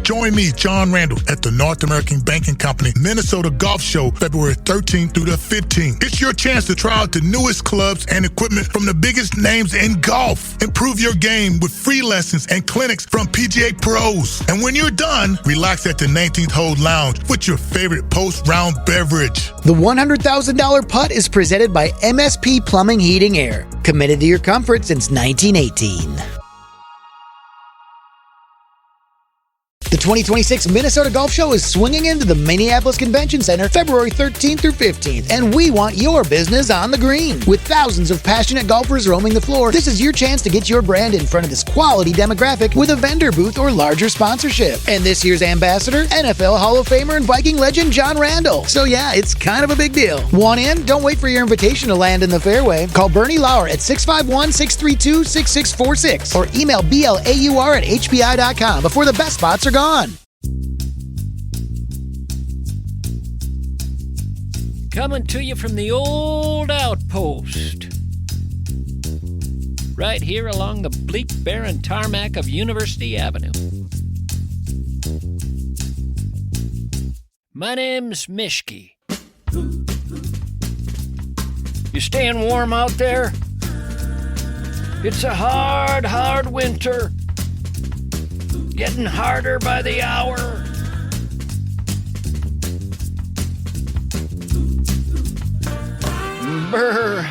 Join me, John Randall, at the North American Banking Company Minnesota Golf Show, February 13th through the 15th. It's your chance to try out the newest clubs and equipment from the biggest names in golf. Improve your game with free lessons and clinics from PGA pros. And when you're done, relax at the 19th Hole Lounge with your favorite post-round beverage. The $100,000 putt is presented by MSP Plumbing, Heating, Air. Committed to your comfort since 1918. The 2026 Minnesota Golf Show is swinging into the Minneapolis Convention Center February 13th through 15th, and we want your business on the green. With thousands of passionate golfers roaming the floor, this is your chance to get your brand in front of this quality demographic with a vendor booth or larger sponsorship. And this year's ambassador, NFL Hall of Famer and Viking legend John Randall. So yeah, it's kind of a big deal. Want in? Don't wait for your invitation to land in the fairway. Call Bernie Lauer at 651-632-6646 or email blaur@hpi.com before the best spots are gone. Coming to you from the old outpost. Right here along the bleak, barren tarmac of University Avenue. My name's Mischke. You staying warm out there? It's a hard, hard winter. Getting harder by the hour. Brr.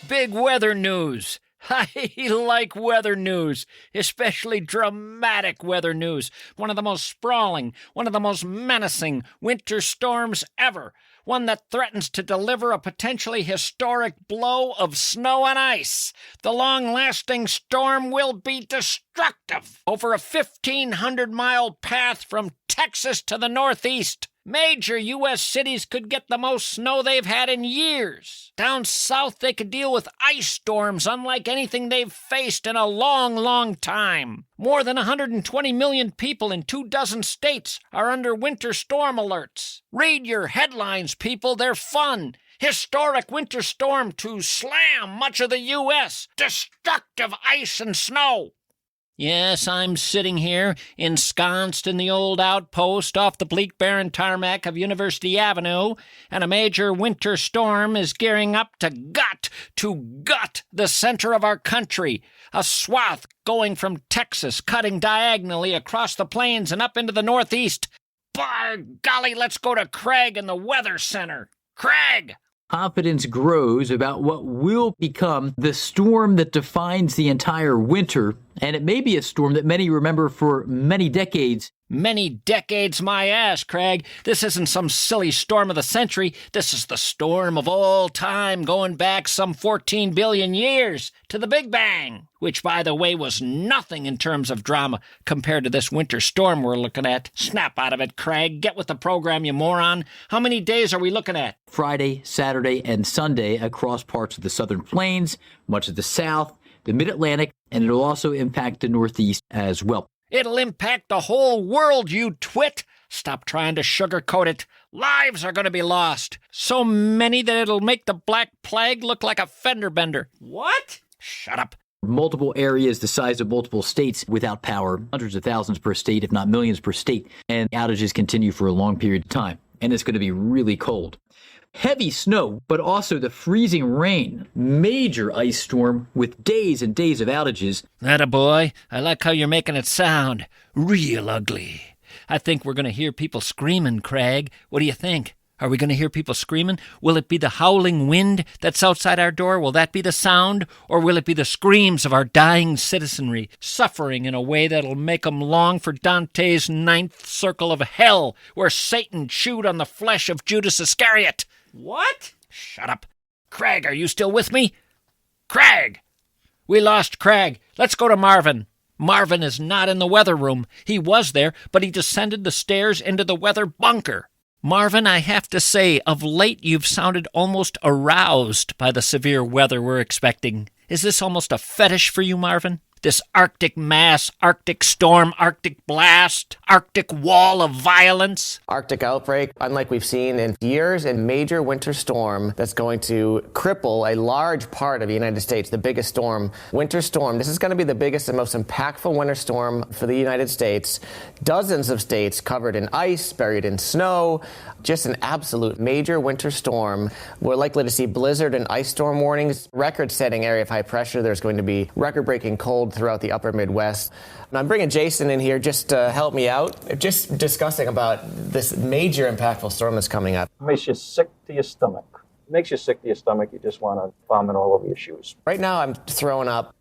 Big weather news. I like weather news, especially dramatic weather news. One of the most sprawling, one of the most menacing winter storms ever. One that threatens to deliver a potentially historic blow of snow and ice. The long-lasting storm will be destructive over a 1,500-mile path from Texas to the northeast. Major U.S. cities could get the most snow they've had in years. Down south, they could deal with ice storms unlike anything they've faced in a long, long time. More than 120 million people in 24 states are under winter storm alerts. Read your headlines, people. They're fun. Historic winter storm to slam much of the U.S. Destructive ice and snow. Yes, I'm sitting here, ensconced in the old outpost off the bleak, barren tarmac of University Avenue, and a major winter storm is gearing up to gut the center of our country. A swath going from Texas, cutting diagonally across the plains and up into the northeast. By golly, let's go to Craig in the Weather Center. Craig! Confidence grows about what will become the storm that defines the entire winter, and it may be a storm that many remember for many decades. Many decades, my ass, Craig. This isn't some silly storm of the century. This is the storm of all time, going back some 14 billion years to the Big Bang, which, by the way, was nothing in terms of drama compared to this winter storm we're looking at. Snap out of it, Craig. Get with the program, you moron. How many days are we looking at? Friday, Saturday, and Sunday across parts of the southern plains, much of the south, the mid-Atlantic, and it'll also impact the northeast as well. It'll impact the whole world, you twit. Stop trying to sugarcoat it. Lives are going to be lost. So many that it'll make the Black Plague look like a fender bender. What? Shut up. Multiple areas the size of multiple states without power, hundreds of thousands per state, if not millions per state, and outages continue for a long period of time. And it's going to be really cold. Heavy snow, but also the freezing rain. Major ice storm with days and days of outages. Attaboy. I like how you're making it sound real ugly. I think we're going to hear people screaming, Craig. What do you think? Are we going to hear people screaming? Will it be the howling wind that's outside our door? Will that be the sound? Or will it be the screams of our dying citizenry, suffering in a way that'll make 'em long for Dante's ninth circle of hell, where Satan chewed on the flesh of Judas Iscariot? What? Shut up. Craig, are you still with me? Craig! We lost Craig. Let's go to Marvin. Marvin is not in the weather room. He was there, but he descended the stairs into the weather bunker. Marvin, I have to say, of late you've sounded almost aroused by the severe weather we're expecting. Is this almost a fetish for you, Marvin? This Arctic mass, Arctic storm, Arctic blast, Arctic wall of violence. Arctic outbreak, unlike we've seen in years, a major winter storm that's going to cripple a large part of the United States, the biggest storm. Winter storm, this is going to be the biggest and most impactful winter storm for the United States. Dozens of states covered in ice, buried in snow, just an absolute major winter storm. We're likely to see blizzard and ice storm warnings, record-setting area of high pressure. There's going to be record-breaking cold throughout the upper Midwest. And I'm bringing Jason in here just to help me out, just discussing about this major impactful storm that's coming up. It makes you sick to your stomach. It makes you sick to your stomach. You just want to vomit all over your shoes. Right now I'm throwing up.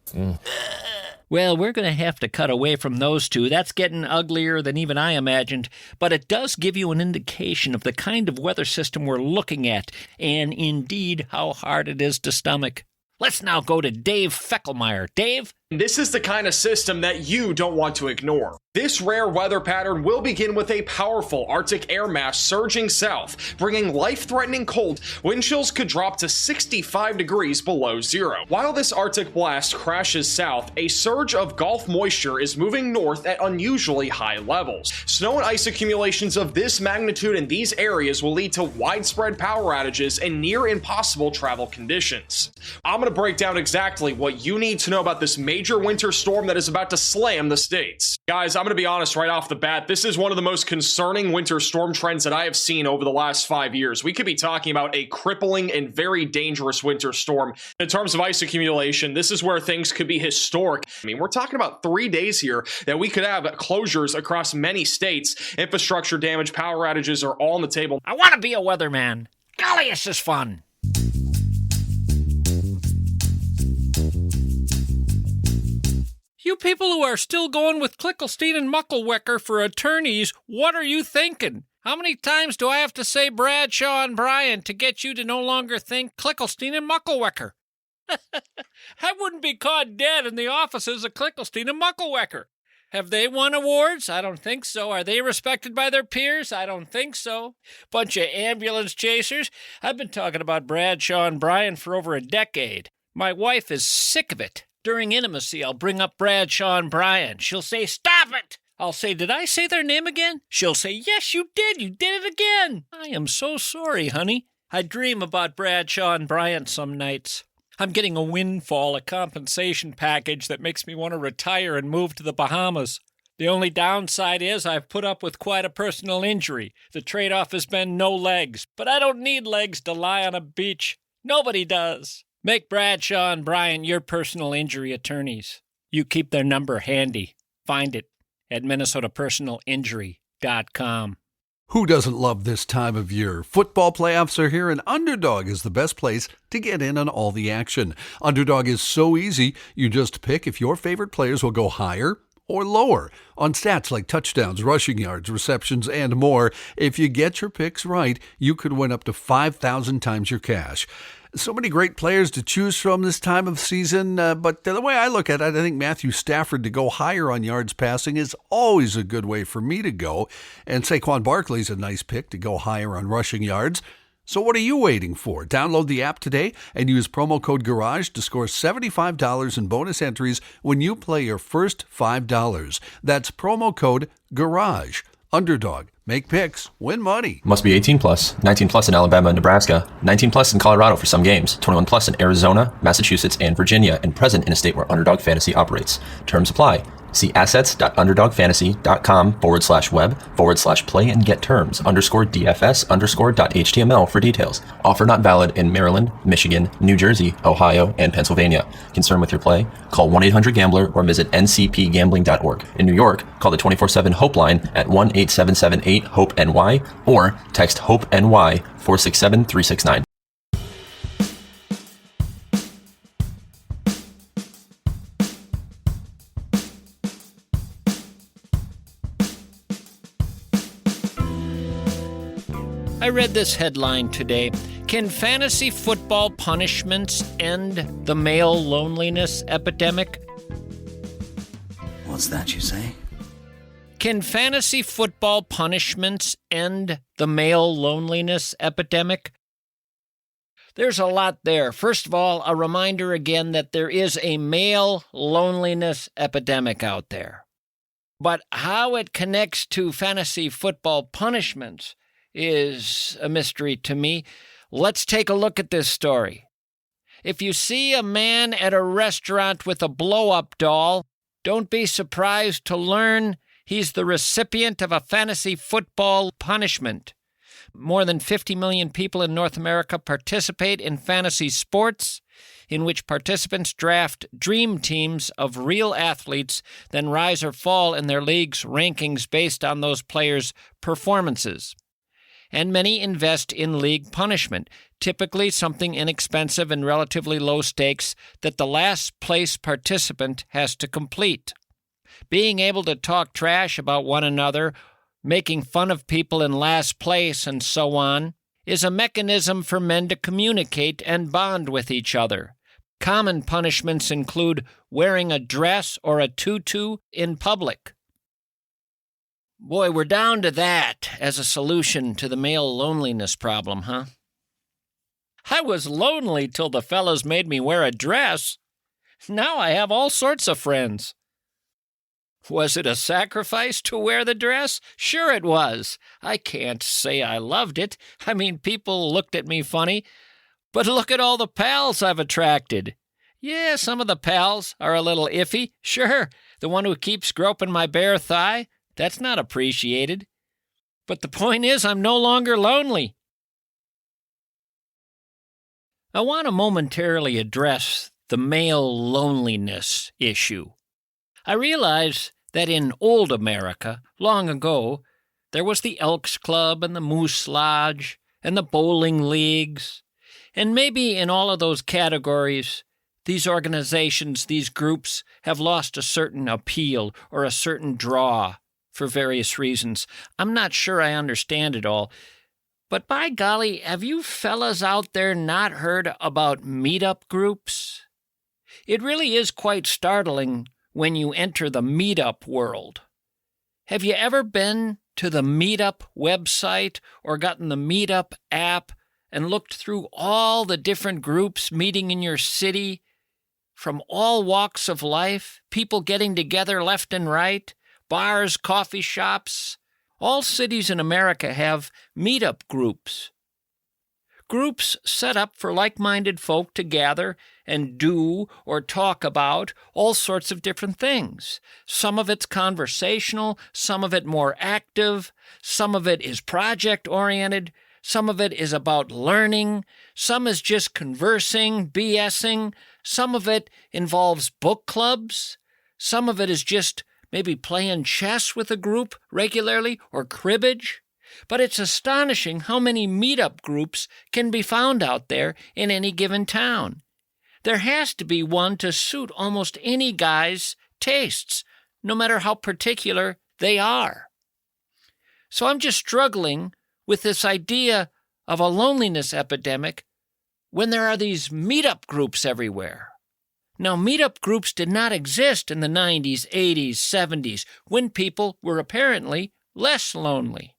Well, we're going to have to cut away from those two. That's getting uglier than even I imagined. But it does give you an indication of the kind of weather system we're looking at, and indeed how hard it is to stomach. Let's now go to Dave Feckelmeyer. Dave? This is the kind of system that you don't want to ignore. This rare weather pattern will begin with a powerful Arctic air mass surging south, bringing life-threatening cold. Wind chills could drop to 65 degrees below zero. While this Arctic blast crashes south, a surge of Gulf moisture is moving north at unusually high levels. Snow and ice accumulations of this magnitude in these areas will lead to widespread power outages and near impossible travel conditions. I'm going to break down exactly what you need to know about this major winter storm that is about to slam the states. Guys, I'm going to be honest right off the bat, this is one of the most concerning winter storm trends that I have seen over the last 5 years. We could be talking about a crippling and very dangerous winter storm. In terms of ice accumulation, this is where things could be historic. I mean, we're talking about 3 days here that we could have closures across many states. Infrastructure damage, power outages are all on the table. I want to be a weatherman. Golly, this is fun. You people who are still going with Klickelstein and Muckelwecker for attorneys, what are you thinking? How many times do I have to say Bradshaw and Bryan to get you to no longer think Klickelstein and Muckelwecker? I wouldn't be caught dead in the offices of Klickelstein and Muckelwecker. Have they won awards? I don't think so. Are they respected by their peers? I don't think so. Bunch of ambulance chasers. I've been talking about Bradshaw and Bryan for over a decade. My wife is sick of it. During intimacy, I'll bring up Bradshaw and Bryan. She'll say, "Stop it!" I'll say, "Did I say their name again?" She'll say, "Yes, you did. You did it again." I am so sorry, honey. I dream about Bradshaw and Bryan some nights. I'm getting a windfall, a compensation package that makes me want to retire and move to the Bahamas. The only downside is I've put up with quite a personal injury. The trade-off has been no legs, but I don't need legs to lie on a beach. Nobody does. Make Bradshaw and Bryan your personal injury attorneys. You keep their number handy. Find it at minnesotapersonalinjury.com. Who doesn't love this time of year? Football playoffs are here, and Underdog is the best place to get in on all the action. Underdog is so easy, you just pick if your favorite players will go higher or lower on stats like touchdowns, rushing yards, receptions, and more. If you get your picks right, you could win up to 5,000 times your cash. So many great players to choose from this time of season, but the way I look at it, I think Matthew Stafford to go higher on yards passing is always a good way for me to go, and Saquon Barkley's a nice pick to go higher on rushing yards. So what are you waiting for? Download the app today and use promo code GARAGE to score $75 in bonus entries when you play your first $5. That's promo code GARAGE. Underdog. Make picks. Win money. Must be 18 plus. 19 plus in Alabama and Nebraska. 19 plus in Colorado for some games. 21 plus in Arizona, Massachusetts, and Virginia, and present in a state where Underdog Fantasy operates. Terms apply. See assets.underdogfantasy.com/web/play and get terms _DFS_.html for details. Offer not valid in Maryland, Michigan, New Jersey, Ohio, and Pennsylvania. Concerned with your play? Call 1-800-GAMBLER or visit ncpgambling.org. In New York, call the 24/7 Hope line at 1-8778-HOPE-NY or text HOPE-NY 467-369. I read this headline today. Can fantasy football punishments end the male loneliness epidemic? What's that you say? Can fantasy football punishments end the male loneliness epidemic? There's a lot there. First of all, a reminder again that there is a male loneliness epidemic out there. But how it connects to fantasy football punishments is a mystery to me. Let's take a look at this story. If you see a man at a restaurant with a blow-up doll, don't be surprised to learn he's the recipient of a fantasy football punishment. More than 50 million people in North America participate in fantasy sports, in which participants draft dream teams of real athletes, then rise or fall in their league's rankings based on those players' performances. And many invest in league punishment, typically something inexpensive and relatively low stakes that the last place participant has to complete. Being able to talk trash about one another, making fun of people in last place, and so on, is a mechanism for men to communicate and bond with each other. Common punishments include wearing a dress or a tutu in public. Boy, we're down to that as a solution to the male loneliness problem, huh? I was lonely till the fellas made me wear a dress. Now I have all sorts of friends. Was it a sacrifice to wear the dress? Sure it was. I can't say I loved it. I mean, people looked at me funny. But look at all the pals I've attracted. Yeah, some of the pals are a little iffy. Sure, the one who keeps groping my bare thigh, that's not appreciated. But the point is, I'm no longer lonely. I want to momentarily address the male loneliness issue. I realize that in old America, long ago, there was the Elks Club and the Moose Lodge and the bowling leagues. And maybe in all of those categories, these organizations, these groups, have lost a certain appeal or a certain draw for various reasons. I'm not sure I understand it all. But by golly, have you fellas out there not heard about meetup groups? It really is quite startling when you enter the meetup world. Have you ever been to the meetup website or gotten the meetup app and looked through all the different groups meeting in your city from all walks of life, people getting together left and right, bars, coffee shops? All cities in America have meetup groups. Groups set up for like-minded folk to gather and do or talk about all sorts of different things. Some of it's conversational, some of it more active, some of it is project-oriented, some of it is about learning, some is just conversing, BSing, some of it involves book clubs, some of it is just maybe playing chess with a group regularly or cribbage. But it's astonishing how many meetup groups can be found out there in any given town. There has to be one to suit almost any guy's tastes, no matter how particular they are. So I'm just struggling with this idea of a loneliness epidemic when there are these meetup groups everywhere. Now, meetup groups did not exist in the 90s, 80s, 70s, when people were apparently less lonely.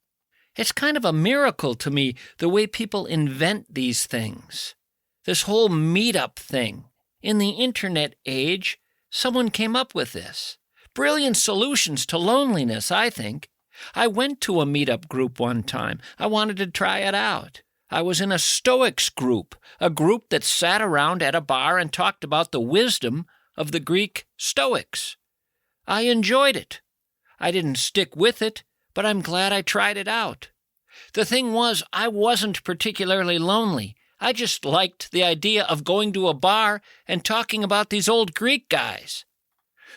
It's kind of a miracle to me, the way people invent these things. This whole meetup thing. In the internet age, someone came up with this. Brilliant solutions to loneliness, I think. I went to a meetup group one time. I wanted to try it out. I was in a Stoics group, a group that sat around at a bar and talked about the wisdom of the Greek Stoics. I enjoyed it. I didn't stick with it, but I'm glad I tried it out. The thing was, I wasn't particularly lonely. I just liked the idea of going to a bar and talking about these old Greek guys.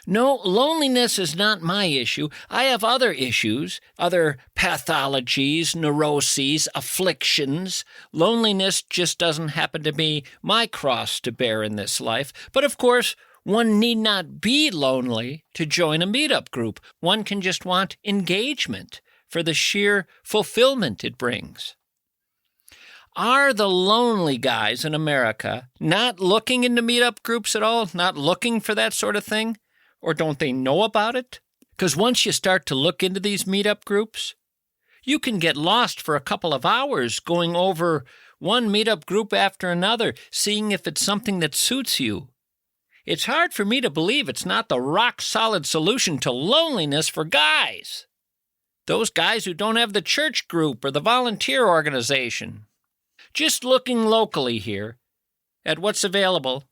No, loneliness is not my issue. I have other issues, other pathologies, neuroses, afflictions. Loneliness just doesn't happen to be my cross to bear in this life. But of course, one need not be lonely to join a meetup group. One can just want engagement for the sheer fulfillment it brings. Are the lonely guys in America not looking into meetup groups at all? Not looking for that sort of thing? Or don't they know about it? Because once you start to look into these meetup groups, you can get lost for a couple of hours going over one meetup group after another, seeing if it's something that suits you. It's hard for me to believe it's not the rock-solid solution to loneliness for guys. Those guys who don't have the church group or the volunteer organization. Just looking locally here at what's available,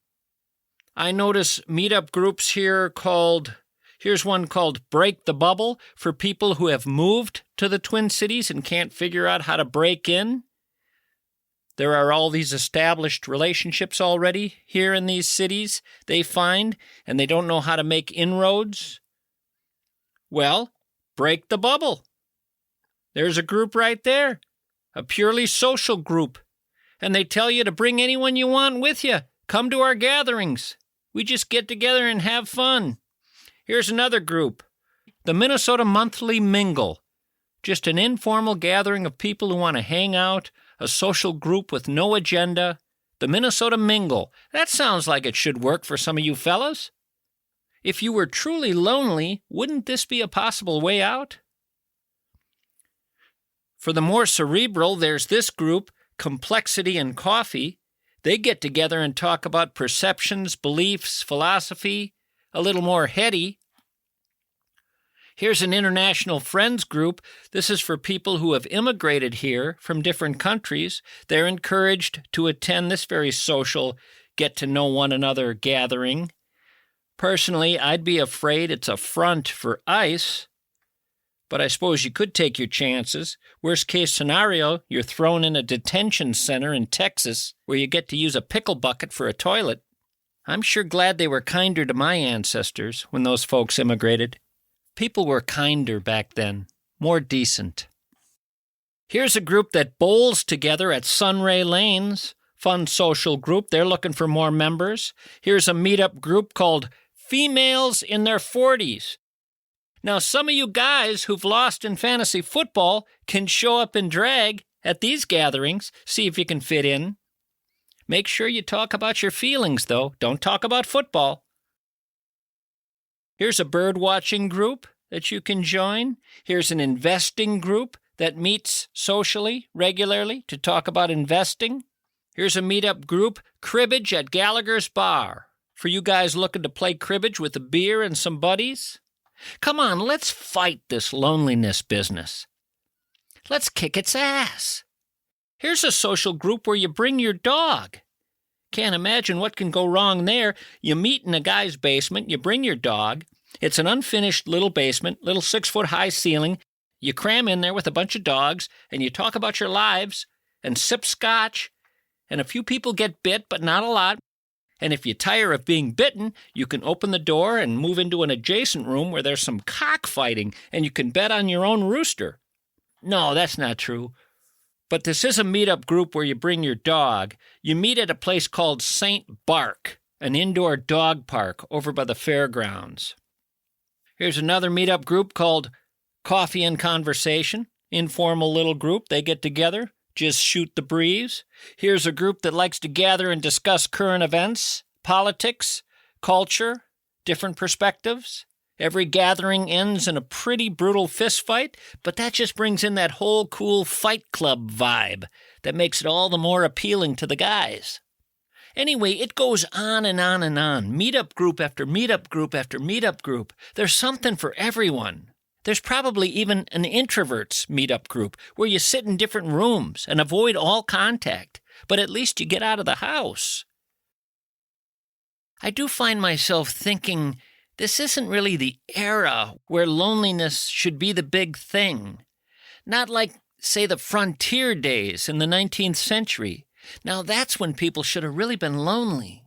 I notice meetup groups here here's one called Break the Bubble for people who have moved to the Twin Cities and can't figure out how to break in. There are all these established relationships already here in these cities they find, and they don't know how to make inroads. Well, break the bubble. There's a group right there, a purely social group, and they tell you to bring anyone you want with you. Come to our gatherings. We just get together and have fun. Here's another group, the Minnesota Monthly Mingle, just an informal gathering of people who want to hang out, a social group with no agenda, the Minnesota Mingle. That sounds like it should work for some of you fellas. If you were truly lonely, wouldn't this be a possible way out? For the more cerebral, there's this group, Complexity and Coffee. They get together and talk about perceptions, beliefs, philosophy, a little more heady. Here's an international friends group. This is for people who have immigrated here from different countries. They're encouraged to attend this very social, get-to-know-one-another gathering. Personally, I'd be afraid it's a front for ICE, but I suppose you could take your chances. Worst-case scenario, you're thrown in a detention center in Texas where you get to use a pickle bucket for a toilet. I'm sure glad they were kinder to my ancestors when those folks immigrated. People were kinder back then, more decent. Here's a group that bowls together at Sunray Lanes. Fun social group. They're looking for more members. Here's a meetup group called Females in Their 40s. Now, some of you guys who've lost in fantasy football can show up in drag at these gatherings, see if you can fit in. Make sure you talk about your feelings, though. Don't talk about football. Here's a bird-watching group that you can join. Here's an investing group that meets socially, regularly, to talk about investing. Here's a meetup group, Cribbage at Gallagher's Bar, for you guys looking to play cribbage with a beer and some buddies. Come on, let's fight this loneliness business. Let's kick its ass. Here's a social group where you bring your dog. Can't imagine what can go wrong there. You meet in a guy's basement, you bring your dog. It's an unfinished little basement, little 6-foot-high ceiling. You cram in there with a bunch of dogs, and you talk about your lives, and sip scotch, and a few people get bit, but not a lot. And if you tire of being bitten, you can open the door and move into an adjacent room where there's some cockfighting, and you can bet on your own rooster. No, that's not true. But this is a meetup group where you bring your dog. You meet at a place called St. Bark, an indoor dog park over by the fairgrounds. Here's another meetup group called Coffee and Conversation. Informal little group. They get together, just shoot the breeze. Here's a group that likes to gather and discuss current events, politics, culture, different perspectives. Every gathering ends in a pretty brutal fistfight, but that just brings in that whole cool Fight Club vibe that makes it all the more appealing to the guys. Anyway, it goes on and on and on. Meetup group after meetup group after meetup group. There's something for everyone. There's probably even an introverts meetup group where you sit in different rooms and avoid all contact, but at least you get out of the house. I do find myself thinking this isn't really the era where loneliness should be the big thing. Not like, say, the frontier days in the 19th century. Now that's when people should have really been lonely.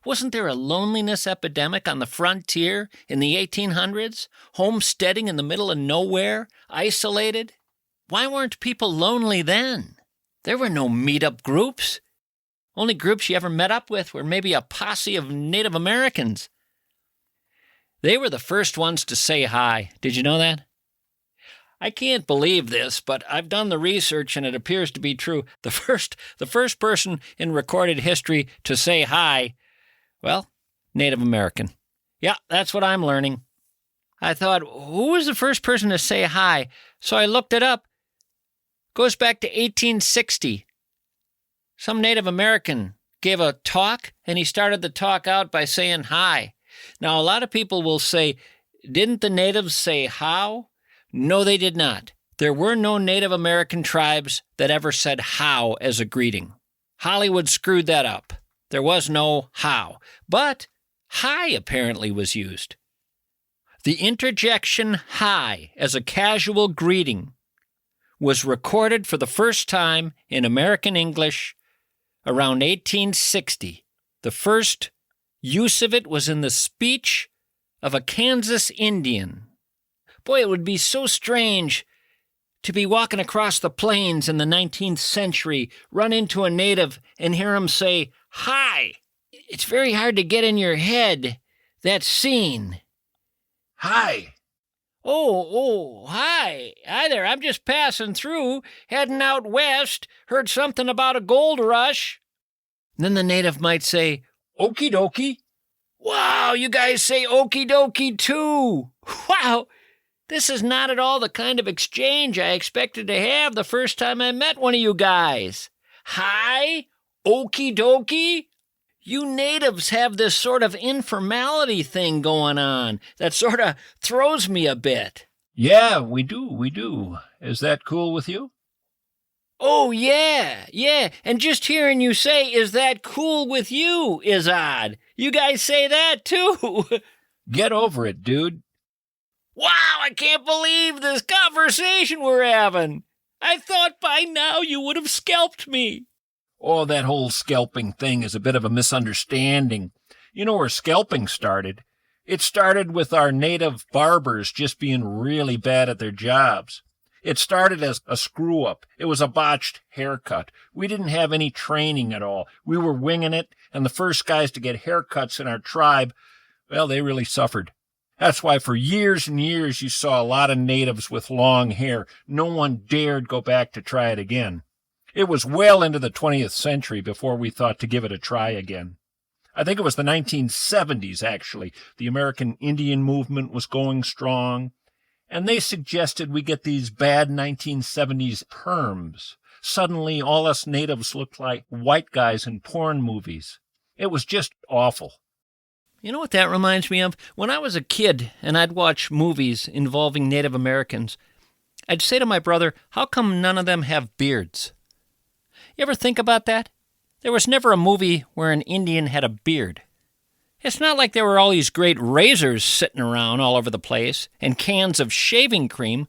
Wasn't there a loneliness epidemic on the frontier in the 1800s? Homesteading in the middle of nowhere, isolated? Why weren't people lonely then? There were no meetup groups. Only groups you ever met up with were maybe a posse of Native Americans. They were the first ones to say hi. Did you know that? I can't believe this, but I've done the research and it appears to be true. The first person in recorded history to say hi, well, Native American. Yeah, that's what I'm learning. I thought, who was the first person to say hi? So I looked it up. Goes back to 1860. Some Native American gave a talk, and he started the talk out by saying hi. Now, a lot of people will say, didn't the natives say how? No, they did not. There were no Native American tribes that ever said how as a greeting. Hollywood screwed that up. There was no how. But hi apparently was used. The interjection hi as a casual greeting was recorded for the first time in American English around 1860. The first use of it was in the speech of a Kansas Indian. Boy, it would be so strange to be walking across the plains in the 19th century, run into a native and hear him say, hi. It's very hard to get in your head, that scene. Hi. Oh, hi. Hi there, I'm just passing through, heading out west, heard something about a gold rush. Then the native might say, okie dokie. Wow, you guys say okie dokie too. Wow, this is not at all the kind of exchange I expected to have the first time I met one of you guys. Hi, okie dokie. You natives have this sort of informality thing going on that sort of throws me a bit. Yeah, we do. Is that cool with you? Oh, yeah. And just hearing you say, is that cool with you, is odd. You guys say that, too. Get over it, dude. Wow, I can't believe this conversation we're having. I thought by now you would have scalped me. Oh, that whole scalping thing is a bit of a misunderstanding. You know where scalping started? It started with our native barbers just being really bad at their jobs. It started as a screw-up. It was a botched haircut. We didn't have any training at all. We were winging it, and the first guys to get haircuts in our tribe, well, they really suffered. That's why for years and years you saw a lot of natives with long hair. No one dared go back to try it again. It was well into the 20th century before we thought to give it a try again. I think it was the 1970s, actually. The American Indian movement was going strong, and they suggested we get these bad 1970s perms. Suddenly, all us natives looked like white guys in porn movies. It was just awful. You know what that reminds me of? When I was a kid and I'd watch movies involving Native Americans, I'd say to my brother, how come none of them have beards? You ever think about that? There was never a movie where an Indian had a beard. It's not like there were all these great razors sitting around all over the place and cans of shaving cream,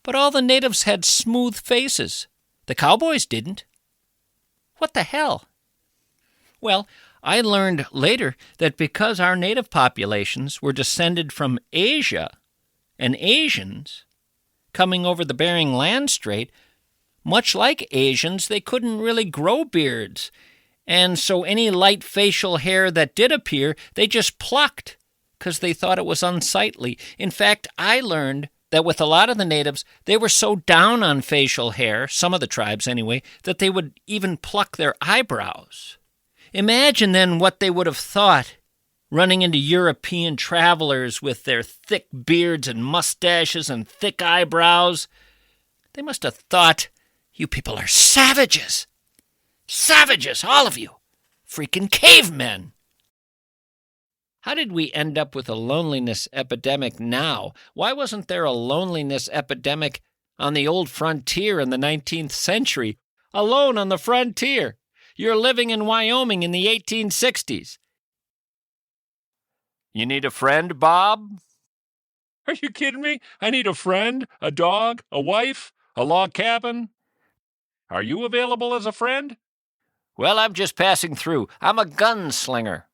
but all the natives had smooth faces. The cowboys didn't. What the hell? Well, I learned later that because our native populations were descended from Asia and Asians coming over the Bering Land Strait, much like Asians, they couldn't really grow beards. And so any light facial hair that did appear, they just plucked because they thought it was unsightly. In fact, I learned that with a lot of the natives, they were so down on facial hair, some of the tribes anyway, that they would even pluck their eyebrows. Imagine then what they would have thought running into European travelers with their thick beards and mustaches and thick eyebrows. They must have thought, you people are savages. Savages, all of you. Freaking cavemen. How did we end up with a loneliness epidemic now? Why wasn't there a loneliness epidemic on the old frontier in the 19th century? Alone on the frontier. You're living in Wyoming in the 1860s. You need a friend, Bob? Are you kidding me? I need a friend, a dog, a wife, a log cabin. Are you available as a friend? Well, I'm just passing through. I'm a gunslinger.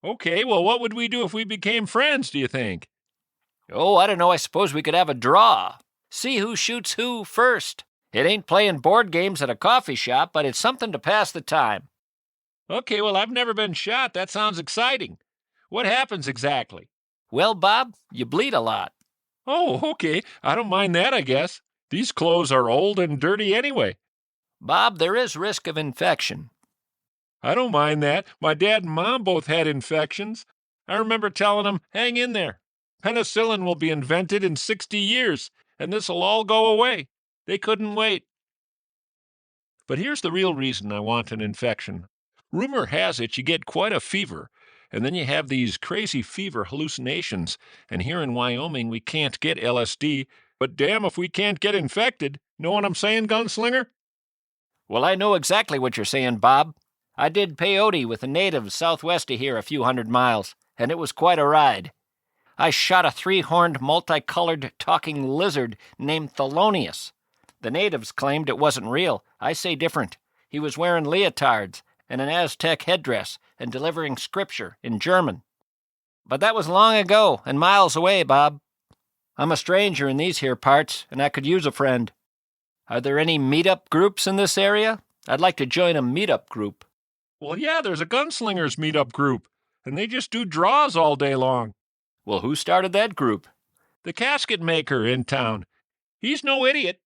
Okay, well, what would we do if we became friends, do you think? Oh, I don't know. I suppose we could have a draw. See who shoots who first. It ain't playing board games at a coffee shop, but it's something to pass the time. Okay, well, I've never been shot. That sounds exciting. What happens exactly? Well, Bob, you bleed a lot. Oh, okay. I don't mind that, I guess. These clothes are old and dirty anyway. Bob, there is risk of infection. I don't mind that. My dad and Mom both had infections. I remember telling them, hang in there. Penicillin will be invented in 60 years, and this'll all go away. They couldn't wait. But here's the real reason I want an infection. Rumor has it you get quite a fever, and then you have these crazy fever hallucinations, and here in Wyoming we can't get LSD, but damn if we can't get infected. Know what I'm saying, Gunslinger? Well, I know exactly what you're saying, Bob. I did peyote with the natives southwest of here a few hundred miles, and it was quite a ride. I shot a 3-horned, multicolored talking lizard named Thelonious. The natives claimed it wasn't real. I say different. He was wearing leotards and an Aztec headdress and delivering scripture in German. But that was long ago and miles away, Bob. I'm a stranger in these here parts, and I could use a friend. Are there any meet-up groups in this area? I'd like to join a meet-up group. Well, yeah, there's a Gunslingers meetup group, and they just do draws all day long. Well, who started that group? The casket maker in town. He's no idiot.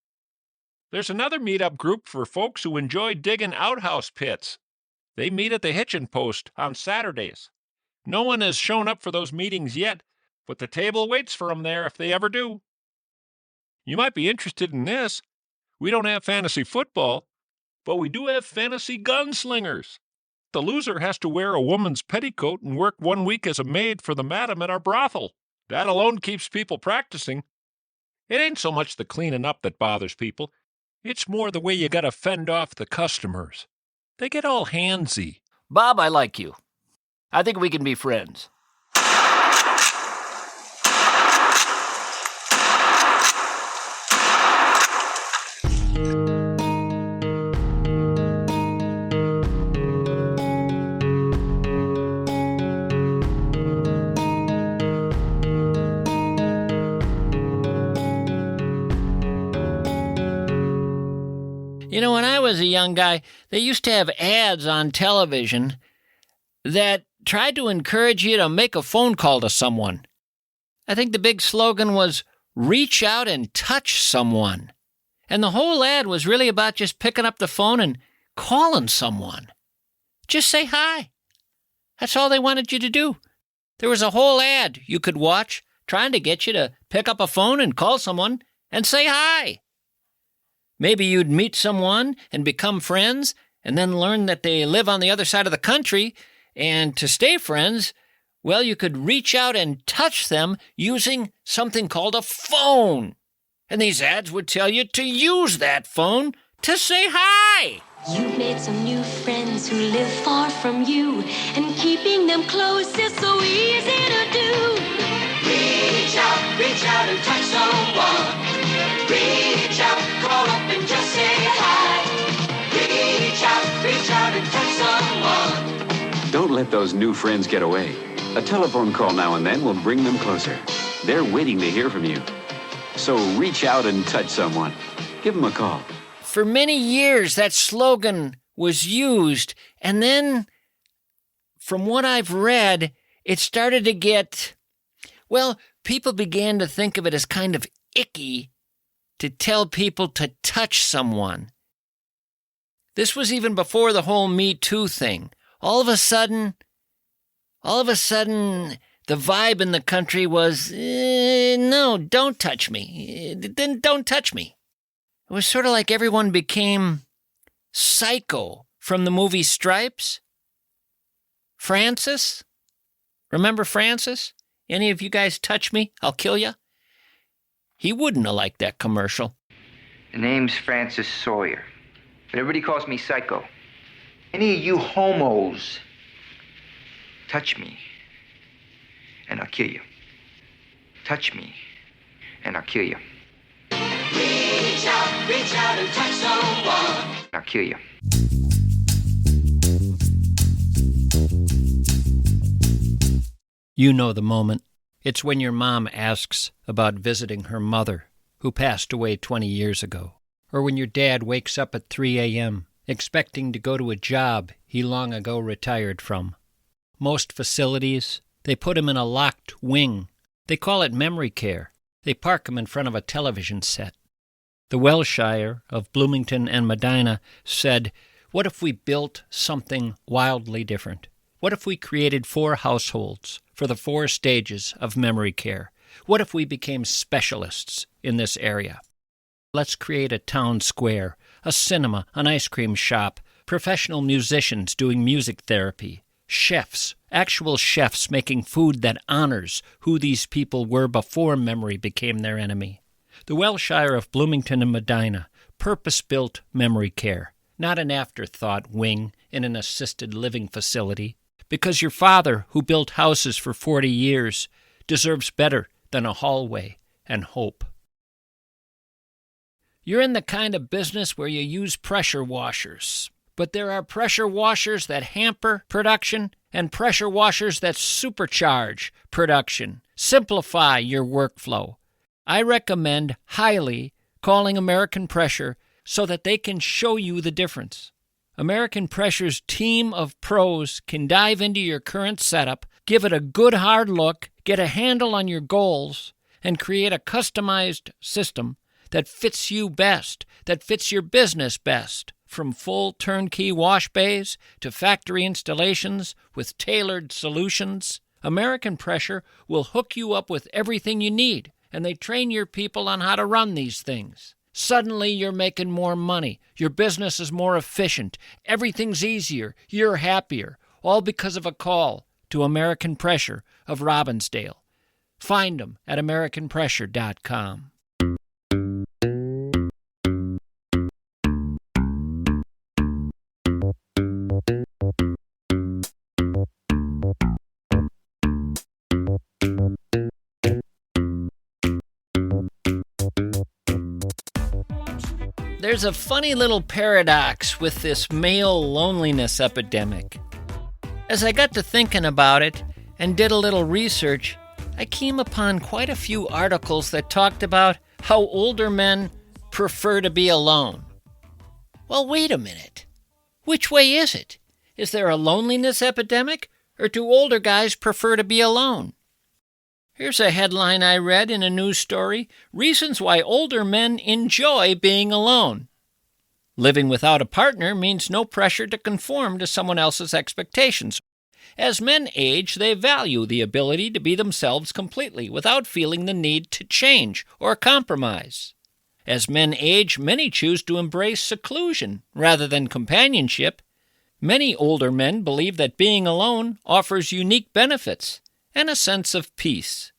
There's another meetup group for folks who enjoy digging outhouse pits. They meet at the hitching post on Saturdays. No one has shown up for those meetings yet, but the table waits for them there if they ever do. You might be interested in this. We don't have fantasy football, but we do have fantasy gunslingers. The loser has to wear a woman's petticoat and work 1 week as a maid for the madam at our brothel. That alone keeps people practicing. It ain't so much the cleaning up that bothers people. It's more the way you gotta fend off the customers. They get all handsy. Bob, I like you. I think we can be friends. You know, when I was a young guy, they used to have ads on television that tried to encourage you to make a phone call to someone. I think the big slogan was, reach out and touch someone. And the whole ad was really about just picking up the phone and calling someone. Just say hi. That's all they wanted you to do. There was a whole ad you could watch trying to get you to pick up a phone and call someone and say hi. Maybe you'd meet someone and become friends and then learn that they live on the other side of the country, and to stay friends, well, you could reach out and touch them using something called a phone. And these ads would tell you to use that phone to say hi. You've made some new friends who live far from you, and keeping them close is so easy to do. Reach out and touch someone. Reach out, call up and just say hi. Reach out and touch someone. Don't let those new friends get away. A telephone call now and then will bring them closer. They're waiting to hear from you. So reach out and touch someone. Give them a call. For many years, that slogan was used, and then, from what I've read, it started to get, well, people began to think of it as kind of icky to tell people to touch someone. This was even before the whole Me Too thing. All of a sudden, the vibe in the country was, no, don't touch me. Don't touch me. It was sort of like everyone became Psycho from the movie Stripes. Francis? Remember Francis? Any of you guys touch me, I'll kill you? He wouldn't have liked that commercial. The name's Francis Sawyer, but everybody calls me Psycho. Any of you homos touch me, and I'll kill you. Touch me, and I'll kill you. Reach out and touch someone. I'll kill you. You know the moment. It's when your mom asks about visiting her mother, who passed away 20 years ago. Or when your dad wakes up at 3 a.m., expecting to go to a job he long ago retired from. Most facilities, they put him in a locked wing. They call it memory care. They park him in front of a television set. The Welshire of Bloomington and Medina said, what if we built something wildly different? What if we created 4 households for the 4 stages of memory care? What if we became specialists in this area? Let's create a town square, a cinema, an ice cream shop, professional musicians doing music therapy, chefs, actual chefs making food that honors who these people were before memory became their enemy. The Welshire of Bloomington and Medina, purpose-built memory care, not an afterthought wing in an assisted living facility, because your father, who built houses for 40 years, deserves better than a hallway and hope. You're in the kind of business where you use pressure washers, but there are pressure washers that hamper production and pressure washers that supercharge production. Simplify your workflow. I recommend highly calling American Pressure so that they can show you the difference. American Pressure's team of pros can dive into your current setup, give it a good hard look, get a handle on your goals, and create a customized system that fits you best, that fits your business best. From full turnkey wash bays to factory installations with tailored solutions, American Pressure will hook you up with everything you need, and they train your people on how to run these things. Suddenly you're making more money, your business is more efficient, everything's easier, you're happier, all because of a call to American Pressure of Robbinsdale. Find them at AmericanPressure.com. There's a funny little paradox with this male loneliness epidemic. As I got to thinking about it and did a little research, I came upon quite a few articles that talked about how older men prefer to be alone. Well, wait a minute. Which way is it? Is there a loneliness epidemic, or do older guys prefer to be alone? Here's a headline I read in a news story: Reasons Why Older Men Enjoy Being Alone. Living without a partner means no pressure to conform to someone else's expectations. As men age, they value the ability to be themselves completely without feeling the need to change or compromise. As men age, many choose to embrace seclusion rather than companionship. Many older men believe that being alone offers unique benefits and a sense of peace.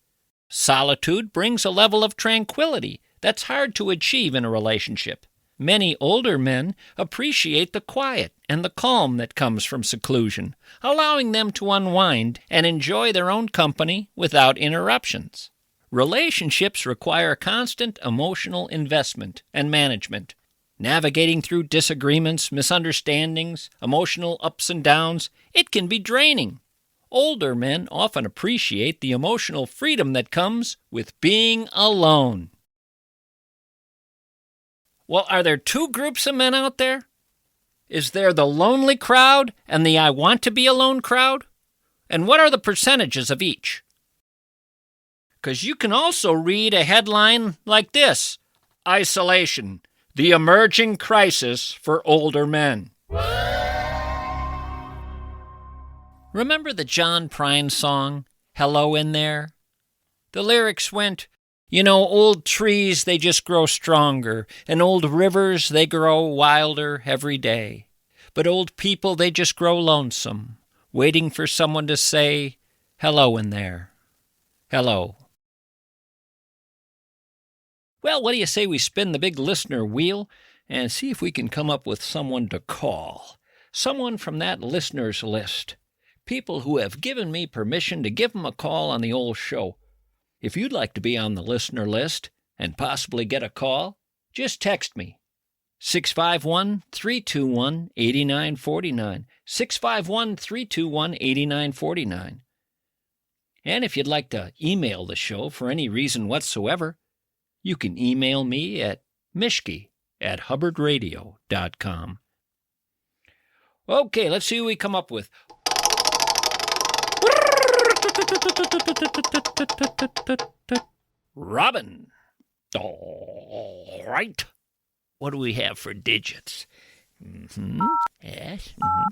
Solitude brings a level of tranquility that's hard to achieve in a relationship. Many older men appreciate the quiet and the calm that comes from seclusion, allowing them to unwind and enjoy their own company without interruptions. Relationships require constant emotional investment and management. Navigating through disagreements, misunderstandings, emotional ups and downs, it can be draining. Older men often appreciate the emotional freedom that comes with being alone. Well, are there two groups of men out there? Is there the lonely crowd and the I want to be alone crowd? And what are the percentages of each? Because you can also read a headline like this: Isolation, the emerging crisis for older men. Remember the John Prine song, Hello in There? The lyrics went, old trees, they just grow stronger, and old rivers, they grow wilder every day. But old people, they just grow lonesome, waiting for someone to say, hello in there. Hello. Well, what do you say we spin the big listener wheel and see if we can come up with someone to call? Someone from that listeners list. People who have given me permission to give them a call on the old show. If you'd like to be on the listener list and possibly get a call, just text me. 651-321-8949. 651-321-8949. And if you'd like to email the show for any reason whatsoever, you can email me at Mischke@hubbardradio.com. Okay, let's see who we come up with. Robin. All right. What do we have for digits? Yes. All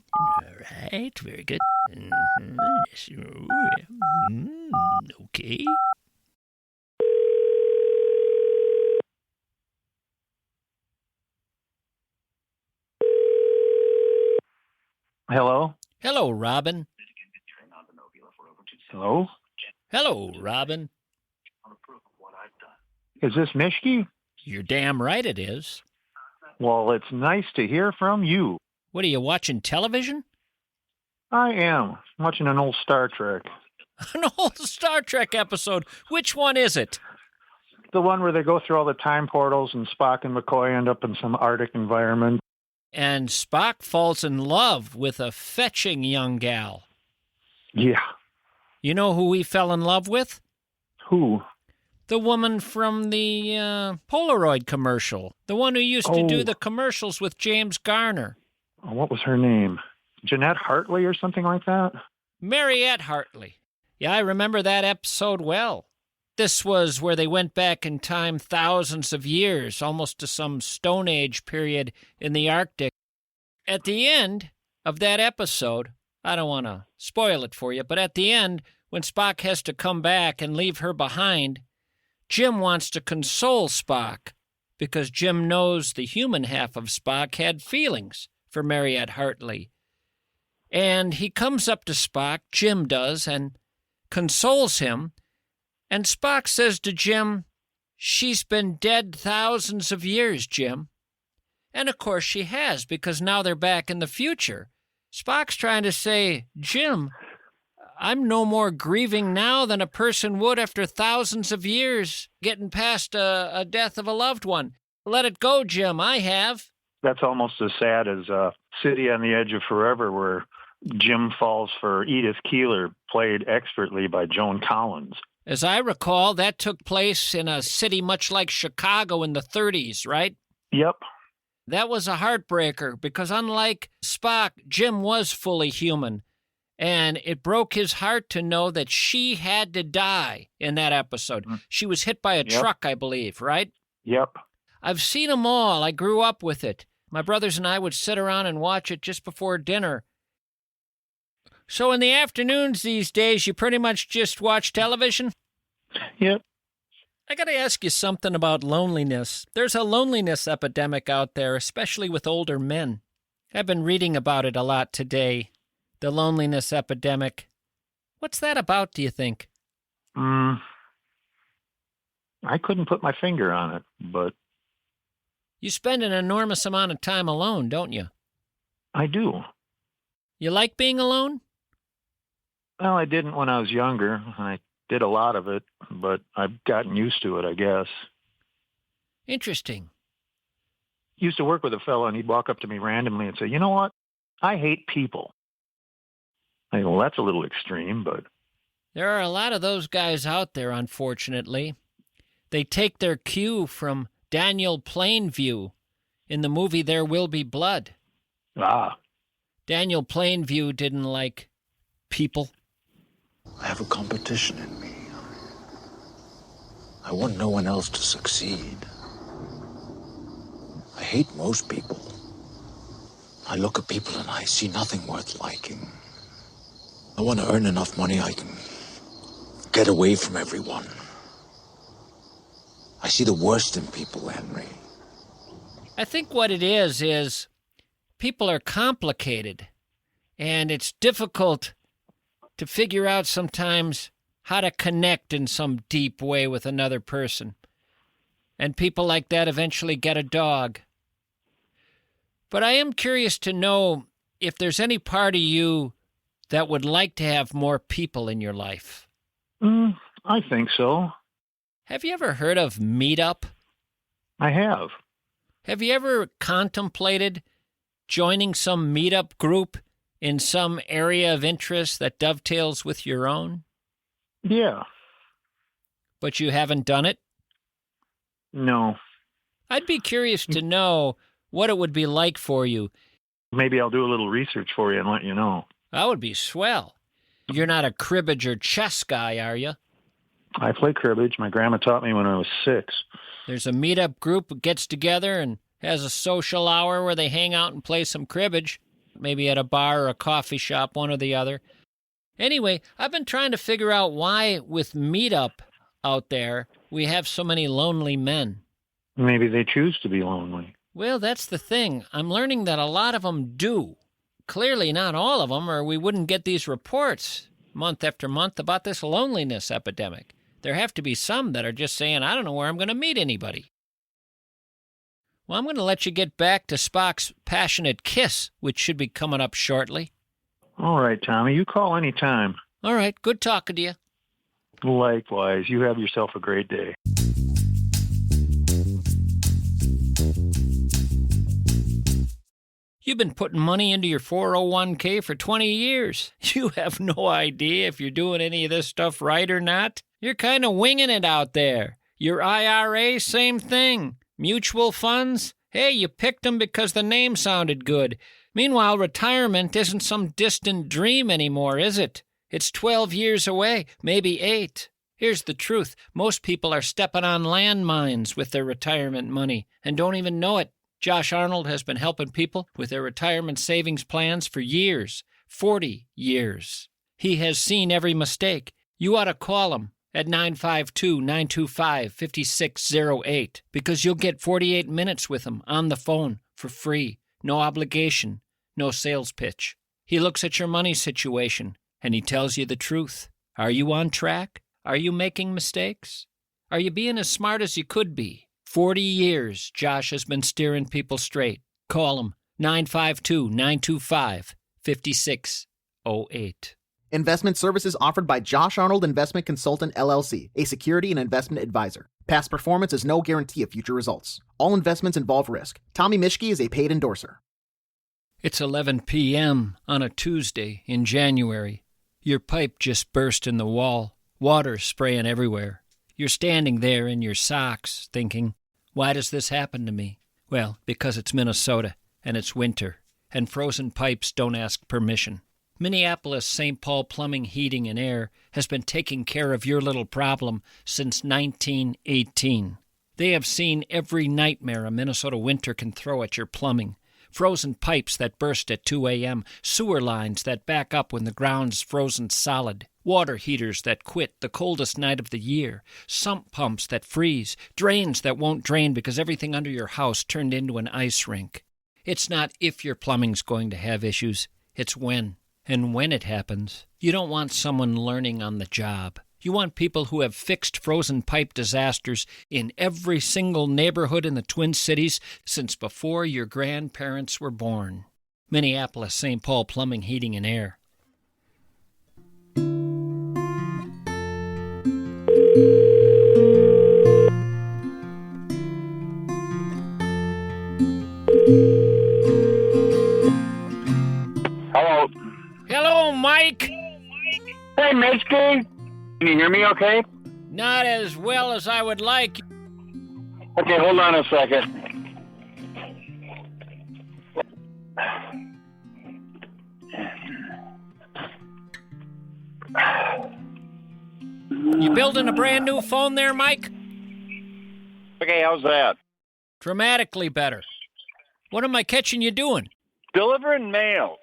right. Very good. Okay. Hello? Hello, Robin. Hello? Hello, Robin. Is this Mischke? You're damn right it is. Well, it's nice to hear from you. What, are you watching television? I am. Watching an old Star Trek. An old Star Trek episode. Which one is it? The one where they go through all the time portals and Spock and McCoy end up in some Arctic environment. And Spock falls in love with a fetching young gal. Yeah. You know who he fell in love with? Who? The woman from the Polaroid commercial. The one who used to do the commercials with James Garner. What was her name? Jeanette Hartley or something like that? Mariette Hartley. Yeah, I remember that episode well. This was where they went back in time thousands of years, almost to some Stone Age period in the Arctic. At the end of that episode, I don't want to spoil it for you, but at the end, when Spock has to come back and leave her behind, Jim wants to console Spock because Jim knows the human half of Spock had feelings for Mariette Hartley. And he comes up to Spock, Jim does, and consoles him. And Spock says to Jim, "She's been dead thousands of years, Jim." And of course she has, because now they're back in the future. Spock's trying to say, Jim, I'm no more grieving now than a person would after thousands of years getting past a death of a loved one. Let it go, Jim. I have. That's almost as sad as City on the Edge of Forever, where Jim falls for Edith Keeler, played expertly by Joan Collins. As I recall, that took place in a city much like Chicago in the 30s, right? Yep. That was a heartbreaker because unlike Spock, Jim was fully human. And it broke his heart to know that she had to die in that episode. She was hit by a truck, I believe, right? Yep. I've seen them all. I grew up with it. My brothers and I would sit around and watch it just before dinner. So in the afternoons these days, you pretty much just watch television? Yep. I got to ask you something about loneliness. There's a loneliness epidemic out there, especially with older men. I've been reading about it a lot today. The loneliness epidemic. What's that about, do you think? I couldn't put my finger on it, but... You spend an enormous amount of time alone, don't you? I do. You like being alone? Well, I didn't when I was younger. I did a lot of it, but I've gotten used to it, I guess. Interesting. Used to work with a fellow, and he'd walk up to me randomly and say, "You know what? I hate people." I go, well, that's a little extreme, but... There are a lot of those guys out there, unfortunately. They take their cue from Daniel Plainview in the movie There Will Be Blood. Ah. Daniel Plainview didn't like people. I have a competition in me. I want no one else to succeed. I hate most people. I look at people and I see nothing worth liking. I want to earn enough money I can get away from everyone. I see the worst in people, Henry. I think what it is people are complicated, and it's difficult to figure out sometimes how to connect in some deep way with another person. And people like that eventually get a dog. But I am curious to know if there's any part of you that would like to have more people in your life. I think so. Have you ever heard of Meetup? I have. Have you ever contemplated joining some meetup group in some area of interest that dovetails with your own? Yeah. But you haven't done it? No. I'd be curious to know what it would be like for you. Maybe I'll do a little research for you and let you know. That would be swell. You're not a cribbage or chess guy, are you? I play cribbage. My grandma taught me when I was 6. There's a meetup group that gets together and has a social hour where they hang out and play some cribbage, maybe at a bar or a coffee shop, one or the other. Anyway, I've been trying to figure out why with Meetup out there we have so many lonely men. Maybe they choose to be lonely. Well, that's the thing. I'm learning that a lot of them do. clearly not all of them, or we wouldn't get these reports month after month about this loneliness epidemic. There have to be some that are just saying, I don't know where I'm going to meet anybody. Well, I'm going to let you get back to Spock's passionate kiss, which should be coming up shortly. All right, Tommy, you call any time. All right, good talking to you. Likewise. You have yourself a great day. You've been putting money into your 401k for 20 years. You have no idea if you're doing any of this stuff right or not. You're kind of winging it out there. Your IRA, same thing. Mutual funds, hey, you picked them because the name sounded good. Meanwhile, retirement isn't some distant dream anymore, is it? It's 12 years away, maybe 8. Here's the truth. Most people are stepping on landmines with their retirement money and don't even know it. Josh Arnold has been helping people with their retirement savings plans for years, 40 years. He has seen every mistake. You ought to call him at 952-925-5608 because you'll get 48 minutes with him on the phone for free. No obligation, no sales pitch. He looks at your money situation and he tells you the truth. Are you on track? Are you making mistakes? Are you being as smart as you could be? 40 years, Josh has been steering people straight. Call him, 952-925-5608. Investment services offered by Josh Arnold Investment Consultant, LLC, a security and investment advisor. Past performance is no guarantee of future results. All investments involve risk. Tommy Mischke is a paid endorser. It's 11 p.m. on a Tuesday in January. Your pipe just burst in the wall, water spraying everywhere. You're standing there in your socks thinking, why does this happen to me? Well, because it's Minnesota, and it's winter, and frozen pipes don't ask permission. Minneapolis St. Paul Plumbing, Heating, and Air has been taking care of your little problem since 1918. They have seen every nightmare a Minnesota winter can throw at your plumbing. Frozen pipes that burst at 2 a.m., sewer lines that back up when the ground's frozen solid, water heaters that quit the coldest night of the year, sump pumps that freeze, drains that won't drain because everything under your house turned into an ice rink. It's not if your plumbing's going to have issues, it's when. And when it happens, you don't want someone learning on the job. You want people who have fixed frozen pipe disasters in every single neighborhood in the Twin Cities since before your grandparents were born. Minneapolis St. Paul Plumbing, Heating, and Air. Hello. Hello, Mike. Hey, Mischke. Can you hear me okay? Not as well as I would like. Okay, hold on a second. You building a brand new phone there, Mike? Okay, how's that? Dramatically better. What am I catching you doing? Delivering mail.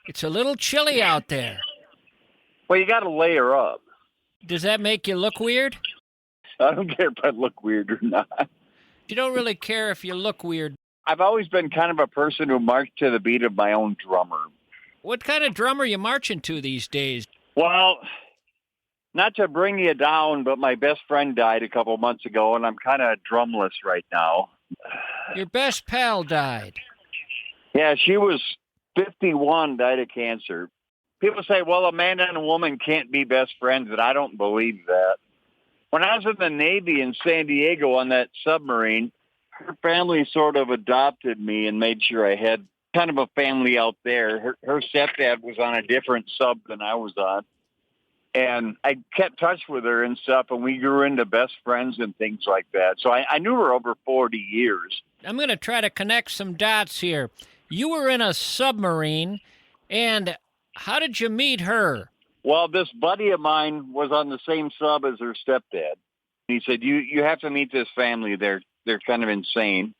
It's a little chilly out there. Well, you got to layer up. Does that make you look weird? I don't care if I look weird or not. You don't really care if you look weird. I've always been kind of a person who marched to the beat of my own drummer. What kind of drum are you marching to these days? Well, not to bring you down, but my best friend died a couple months ago, and I'm kind of drumless right now. Your best pal died. Yeah, she was 51, died of cancer. People say, well, a man and a woman can't be best friends, and I don't believe that. When I was in the Navy in San Diego on that submarine, her family sort of adopted me and made sure I had kind of a family out there. Her stepdad was on a different sub than I was on. And I kept touch with her and stuff, and we grew into best friends and things like that. So I knew her over 40 years. I'm going to try to connect some dots here. You were in a submarine, and how did you meet her? Well, this buddy of mine was on the same sub as her stepdad. He said, you have to meet this family. They're kind of insane.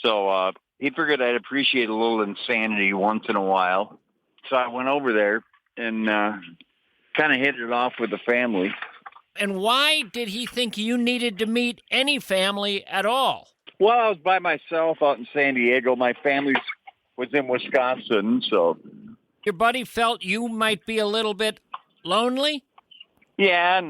So he figured I'd appreciate a little insanity once in a while. So I went over there and kind of hit it off with the family. And why did he think you needed to meet any family at all? Well, I was by myself out in San Diego. My family was in Wisconsin, so Your buddy felt you might be a little bit lonely? Yeah,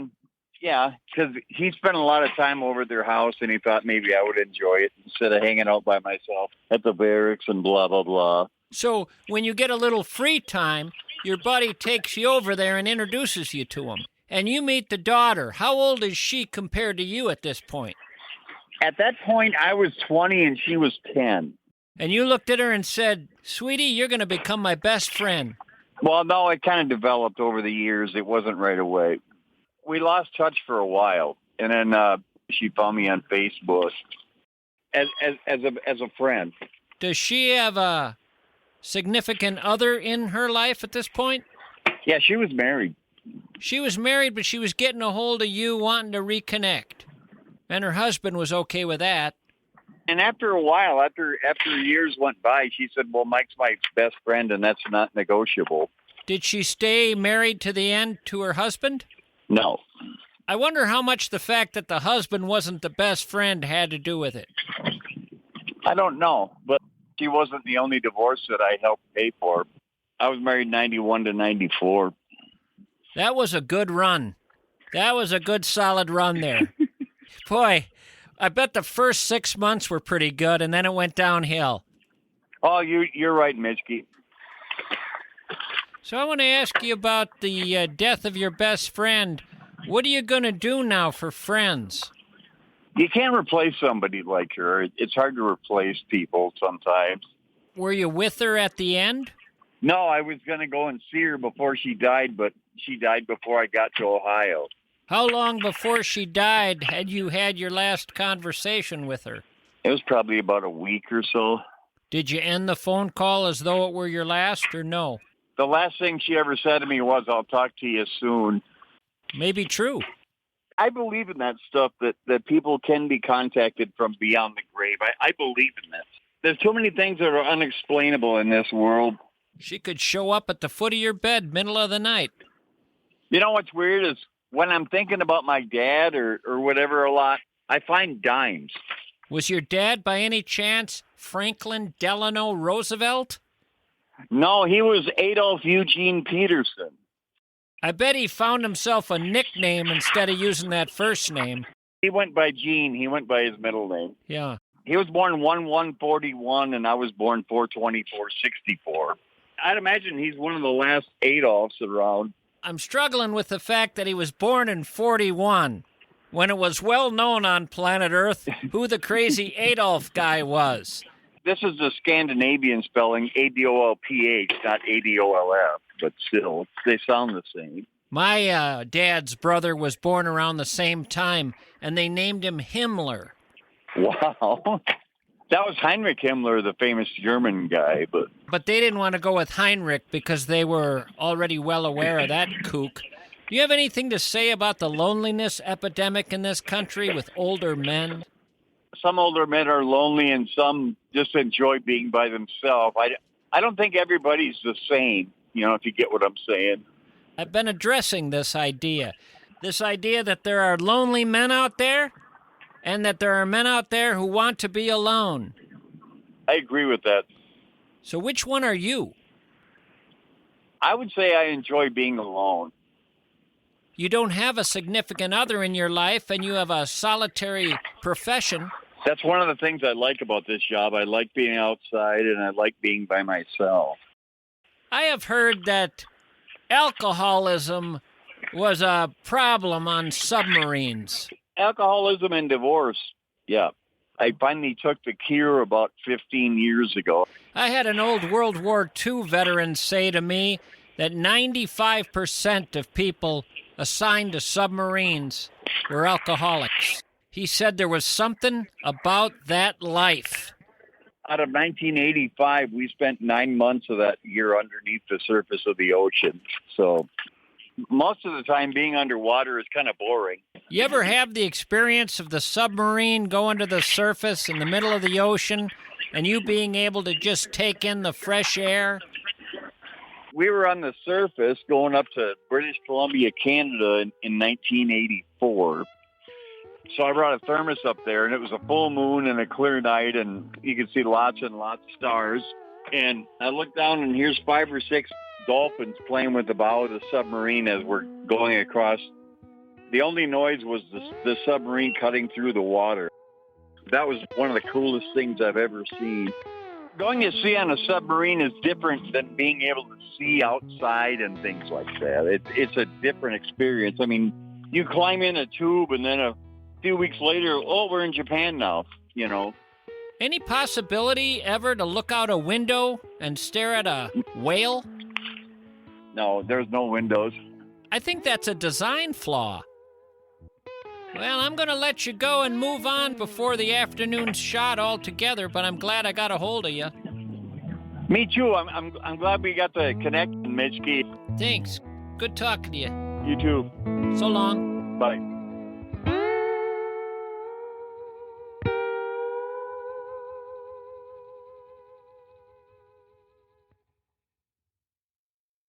because he spent a lot of time over at their house, and he thought maybe I would enjoy it instead of hanging out by myself at the barracks and blah, blah, blah. So when you get a little free time, your buddy takes you over there and introduces you to him. And you meet the daughter. How old is she compared to you at this point? At that point, I was 20 and she was 10. And you looked at her and said, "Sweetie, you're going to become my best friend." Well, no, it kind of developed over the years. It wasn't right away. We lost touch for a while, and then she found me on Facebook as a friend. Does she have a significant other in her life at this point? Yeah, she was married. She was married, but she was getting a hold of you, wanting to reconnect. And her husband was okay with that. And after a while, after years went by, she said, well, Mike's my best friend, and that's not negotiable. Did she stay married to the end to her husband? No. I wonder how much the fact that the husband wasn't the best friend had to do with it. I don't know, but she wasn't the only divorce that I helped pay for. I was married 91 to 94. That was a good run. That was a good, solid run there. Boy, I bet the first 6 months were pretty good, and then it went downhill. Oh, you're right, Mischke. So I want to ask you about the death of your best friend. What are you going to do now for friends? You can't replace somebody like her. It's hard to replace people sometimes. Were you with her at the end? No, I was going to go and see her before she died, but she died before I got to Ohio. How long before she died had you had your last conversation with her? It was probably about a week or so. Did you end the phone call as though it were your last, or no? The last thing she ever said to me was, I'll talk to you soon. Maybe true. I believe in that stuff, that people can be contacted from beyond the grave. I believe in that. There's too many things that are unexplainable in this world. She could show up at the foot of your bed, middle of the night. You know what's weird is when I'm thinking about my dad or whatever a lot, I find dimes. Was your dad, by any chance, Franklin Delano Roosevelt? No, he was Adolf Eugene Peterson. I bet he found himself a nickname instead of using that first name. He went by Gene. He went by his middle name. Yeah. He was born 1/1/41, and I was born 4/24/64. I'd imagine he's one of the last Adolfs around. I'm struggling with the fact that he was born in 41, when it was well known on planet Earth who the crazy Adolf guy was. This is the Scandinavian spelling, ADOLPH, not ADOLF, but still, they sound the same. My dad's brother was born around the same time, and they named him Himmler. Wow. That was Heinrich Himmler, the famous German guy. But they didn't want to go with Heinrich because they were already well aware of that kook. Do you have anything to say about the loneliness epidemic in this country with older men? Some older men are lonely and some just enjoy being by themselves. I don't think everybody's the same, if you get what I'm saying. I've been addressing this idea that there are lonely men out there and that there are men out there who want to be alone. I agree with that. So which one are you? I would say I enjoy being alone. You don't have a significant other in your life and you have a solitary profession. That's one of the things I like about this job. I like being outside and I like being by myself. I have heard that alcoholism was a problem on submarines. Alcoholism and divorce, yeah. I finally took the cure about 15 years ago. I had an old World War II veteran say to me that 95% of people assigned to submarines were alcoholics. He said there was something about that life. Out of 1985, we spent 9 months of that year underneath the surface of the ocean. So most of the time being underwater is kind of boring. You ever have the experience of the submarine going to the surface in the middle of the ocean and you being able to just take in the fresh air? We were on the surface going up to British Columbia, Canada in 1984. So I brought a thermos up there, and it was a full moon and a clear night, and you could see lots and lots of stars. And I looked down, and here's 5 or 6 dolphins playing with the bow of the submarine as we're going across. The only noise was the submarine cutting through the water. That was one of the coolest things I've ever seen. Going to sea on a submarine is different than being able to see outside and things like that. It's a different experience. I mean, you climb in a tube and then a few weeks later, oh, we're in Japan now, you know. Any possibility ever to look out a window and stare at a whale? No, there's no windows. I think that's a design flaw. Well, I'm going to let you go and move on before the afternoon's shot altogether, but I'm glad I got a hold of you. Me too. I'm glad we got to connect, Mischke. Thanks. Good talking to you. You too. So long. Bye.